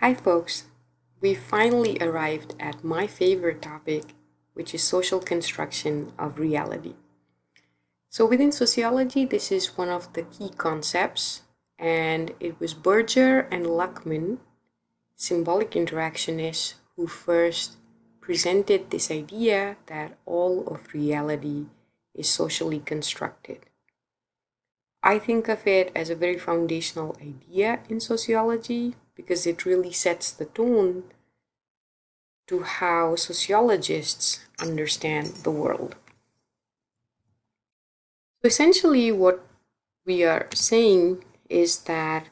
Hi folks, we finally arrived at my favorite topic, which is social construction of reality. So within sociology, this is one of the key concepts, and it was Berger and Luckman, symbolic interactionists, who first presented this idea that all of reality is socially constructed. I think of it as a very foundational idea in sociology because it really sets the tone to how sociologists understand the world. So essentially, what we are saying is that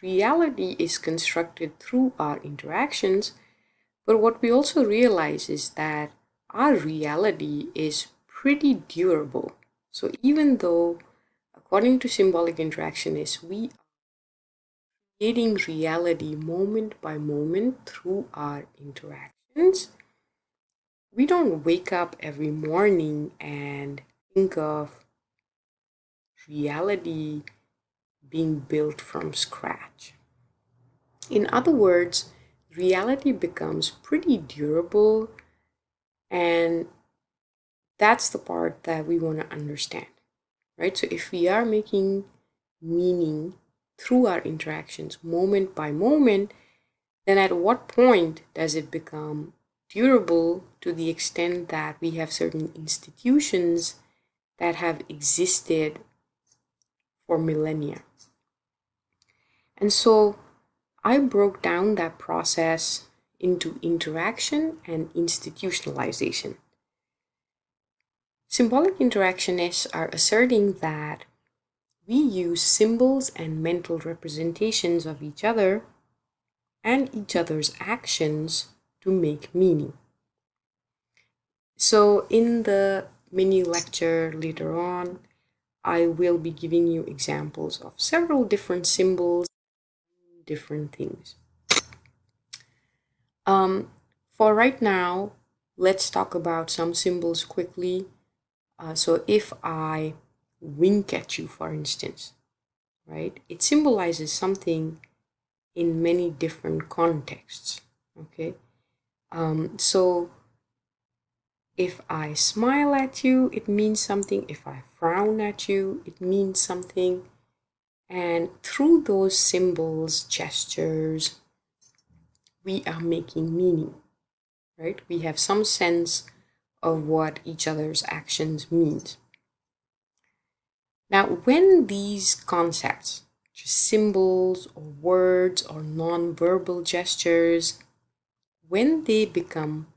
reality is constructed through our interactions, but what we also realize is that our reality is pretty durable. So even though, according to symbolic interactionists, we creating reality moment by moment through our interactions, we don't wake up every morning and think of reality being built from scratch. In other words, reality becomes pretty durable, and that's the part that we want to understand, right? So if we are making meaning through our interactions moment by moment, then at what point does it become durable to the extent that we have certain institutions that have existed for millennia? And so I broke down that process into interaction and institutionalization. Symbolic interactionists are asserting that we use symbols and mental representations of each other and each other's actions to make meaning. So in the mini lecture later on, I will be giving you examples of several different symbols, different things. For right now, let's talk about some symbols quickly. So if I wink at you, for instance, right, it symbolizes something in many different contexts. Okay, so if I smile at you, it means something. If I frown at you, it means something. And through those symbols, gestures, we are making meaning, right? We have some sense of what each other's actions means. Now, when these concepts, just symbols or words or non-verbal gestures, when they become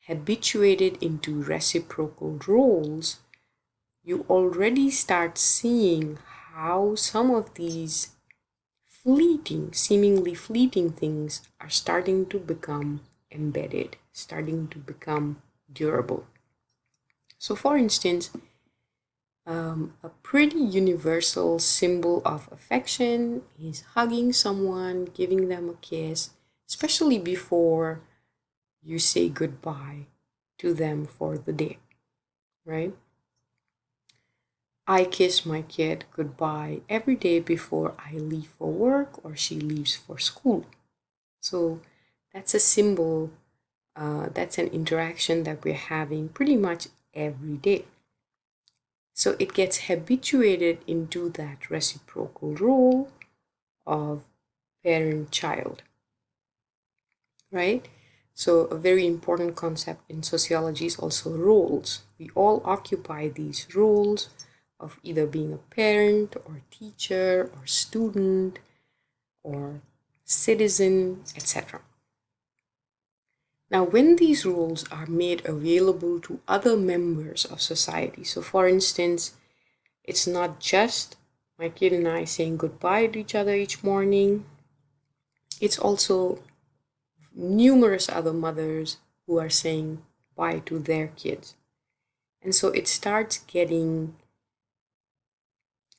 habituated into reciprocal roles, you already start seeing how some of these seemingly fleeting things are starting to become embedded, starting to become durable. So, for instance, a pretty universal symbol of affection is hugging someone, giving them a kiss, especially before you say goodbye to them for the day, right? I kiss my kid goodbye every day before I leave for work or she leaves for school. So that's a symbol, that's an interaction that we're having pretty much every day. So it gets habituated into that reciprocal role of parent child, right? So a very important concept in sociology is also roles. We all occupy these roles of either being a parent or teacher or student or citizen, etc. Now, when these roles are made available to other members of society, so for instance, it's not just my kid and I saying goodbye to each other each morning, it's also numerous other mothers who are saying bye to their kids. And so it starts getting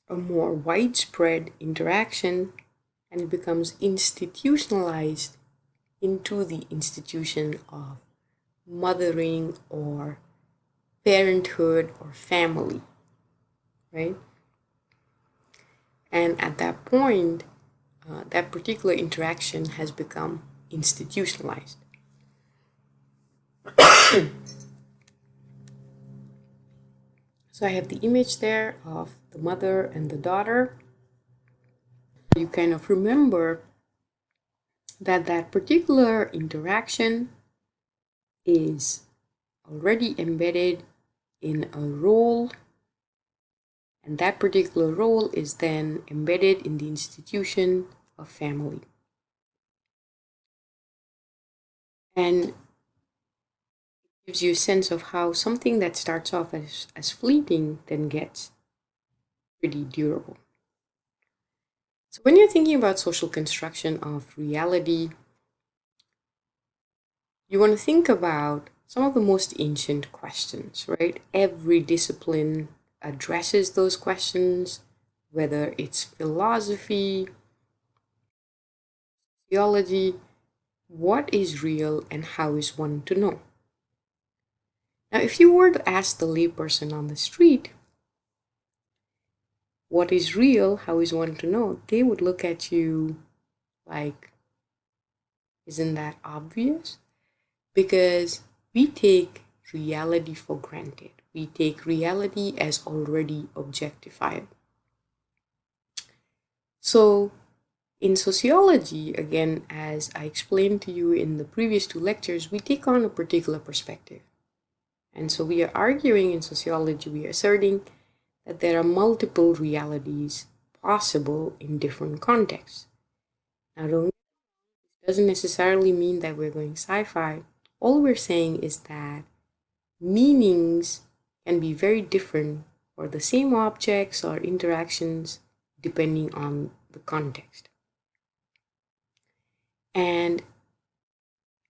a more widespread interaction and it becomes institutionalized into the institution of mothering or parenthood or family, right? And at that point, that particular interaction has become institutionalized. So I have the image there of the mother and the daughter. You kind of remember that that particular interaction is already embedded in a role, and that particular role is then embedded in the institution of family. And it gives you a sense of how something that starts off as fleeting then gets pretty durable. So when you're thinking about social construction of reality, you want to think about some of the most ancient questions, right? Every discipline addresses those questions, whether it's philosophy, theology, what is real and how is one to know? Now, if you were to ask the layperson on the street, what is real, how is one to know? They would look at you like, isn't that obvious? Because we take reality for granted. We take reality as already objectified. So, in sociology, again, as I explained to you in the previous two lectures, we take on a particular perspective. And so we are arguing in sociology, we are asserting that there are multiple realities possible in different contexts. Now, it doesn't necessarily mean that we're going sci-fi. All we're saying is that meanings can be very different for the same objects or interactions depending on the context. And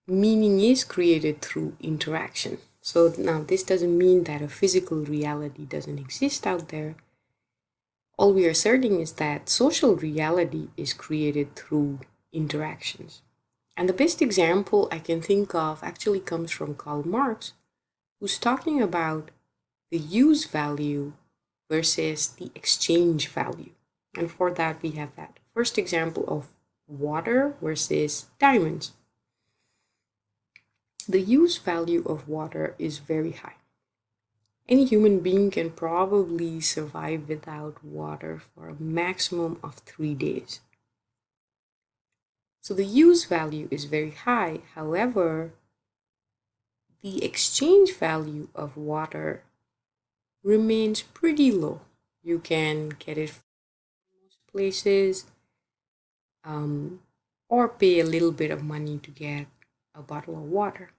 meaning is created through interaction. So now this doesn't mean that a physical reality doesn't exist out there. All we are asserting is that social reality is created through interactions. And the best example I can think of actually comes from Karl Marx, who's talking about the use value versus the exchange value. And for that, we have that first example of water versus diamonds. The use value of water is very high. Any human being can probably survive without water for a maximum of 3 days. So the use value is very high. However, the exchange value of water remains pretty low. You can get it from most places, or pay a little bit of money to get a bottle of water.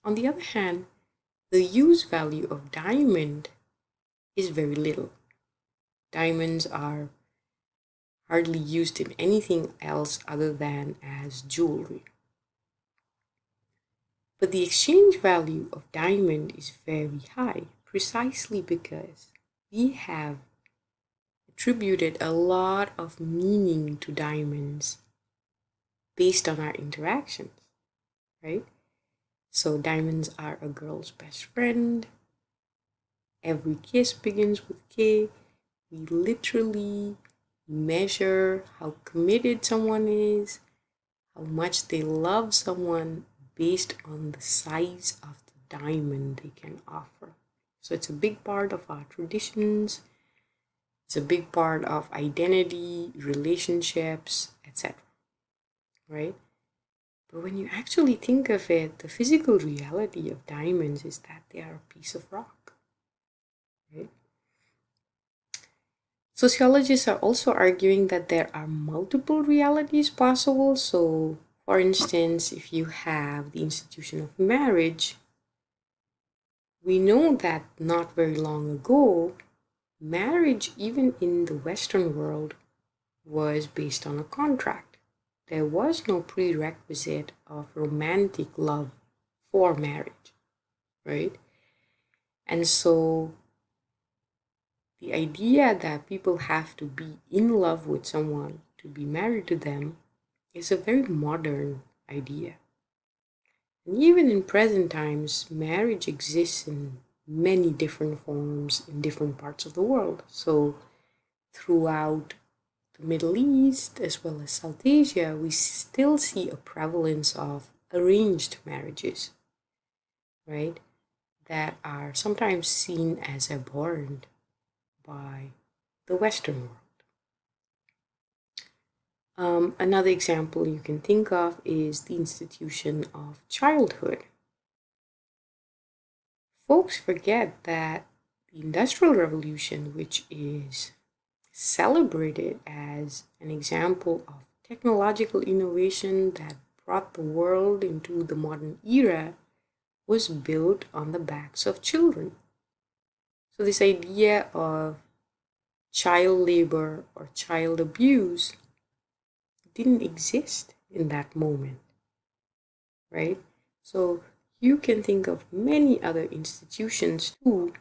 On the other hand, the use value of diamond is very little. Diamonds are hardly used in anything else other than as jewelry. But the exchange value of diamond is very high, precisely because we have attributed a lot of meaning to diamonds based on our interactions, right? So diamonds are a girl's best friend. Every kiss begins with K. We literally measure how committed someone is, how much they love someone based on the size of the diamond they can offer. So it's a big part of our traditions. It's a big part of identity, relationships, etc. Right? But when you actually think of it, the physical reality of diamonds is that they are a piece of rock. Right? Sociologists are also arguing that there are multiple realities possible. So, for instance, if you have the institution of marriage, we know that not very long ago, marriage, even in the Western world, was based on a contract. There was no prerequisite of romantic love for marriage, right? And so the idea that people have to be in love with someone to be married to them is a very modern idea. And even in present times, marriage exists in many different forms in different parts of the world. So throughout the the Middle East as well as South Asia, we still see a prevalence of arranged marriages, right? That are sometimes seen as abhorrent by the Western world. Another example you can think of is the institution of childhood. Folks forget that the Industrial Revolution, which is celebrated as an example of technological innovation that brought the world into the modern era, was built on the backs of children. So, this idea of child labor or child abuse didn't exist in that moment, right? So, you can think of many other institutions too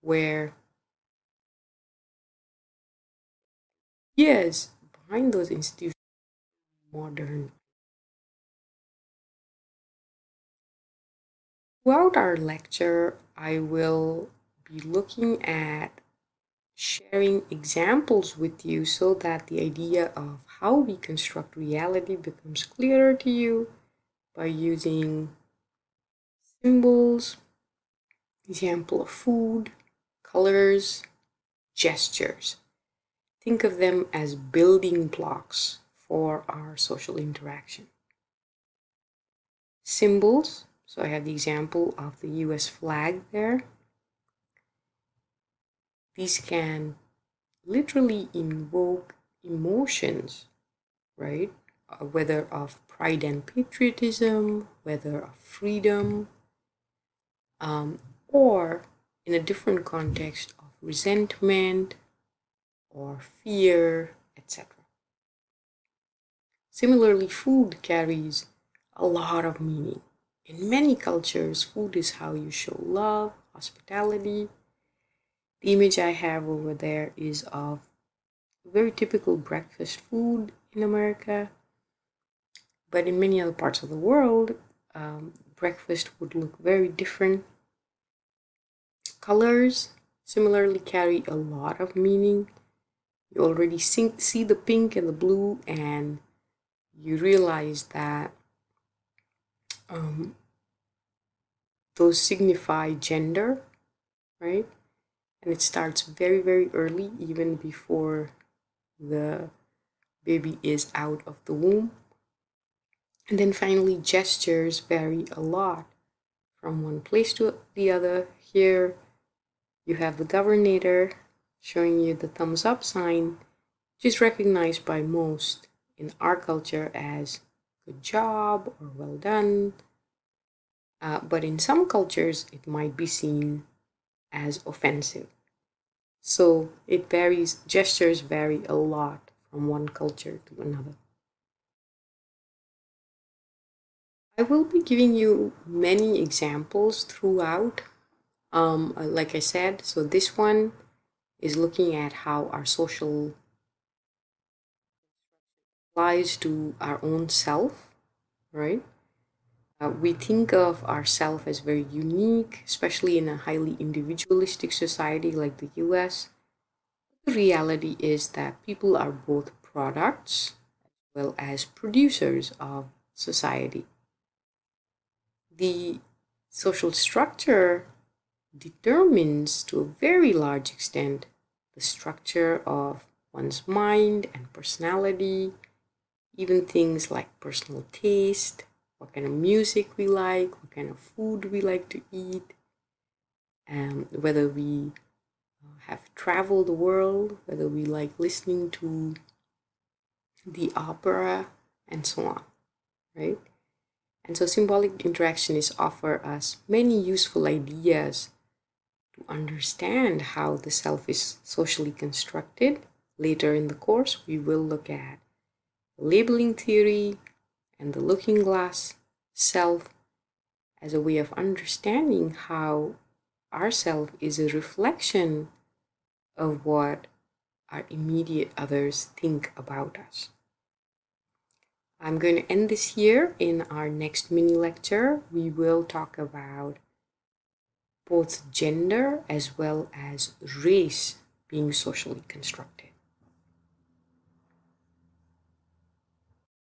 where, yes, behind those institutions, modern. Throughout our lecture, I will be looking at sharing examples with you so that the idea of how we construct reality becomes clearer to you by using symbols, example of food, colors, gestures. Think of them as building blocks for our social interaction. Symbols, so I have the example of the US flag there. These can literally invoke emotions, right? Whether of pride and patriotism, whether of freedom, or in a different context of resentment or fear, etc. Similarly, food carries a lot of meaning. In many cultures, food is how you show love, hospitality. The image I have over there is of very typical breakfast food in America, but in many other parts of the world, breakfast would look very different. Colors similarly carry a lot of meaning. You already see the pink and the blue, and you realize that those signify gender, right? And it starts very, very early, even before the baby is out of the womb. And then finally, gestures vary a lot from one place to the other. Here, you have the governor showing you the thumbs up sign, which is recognized by most in our culture as good job or well done. But in some cultures, it might be seen as offensive. So it varies, gestures vary a lot from one culture to another. I will be giving you many examples throughout. Like I said, so this one is looking at how our social applies to our own self, right? We think of ourself as very unique, especially in a highly individualistic society like the US. The reality is that people are both products as well as producers of society. The social structure determines to a very large extent the structure of one's mind and personality, even things like personal taste, what kind of music we like, what kind of food we like to eat, and whether we have traveled the world, whether we like listening to the opera, and so on, right? And so symbolic interactionists offer us many useful ideas to understand how the self is socially constructed. Later in the course, we will look at labeling theory and the looking glass self as a way of understanding how our self is a reflection of what our immediate others think about us. I'm going to end this here. In our next mini lecture, we will talk about both gender as well as race being socially constructed.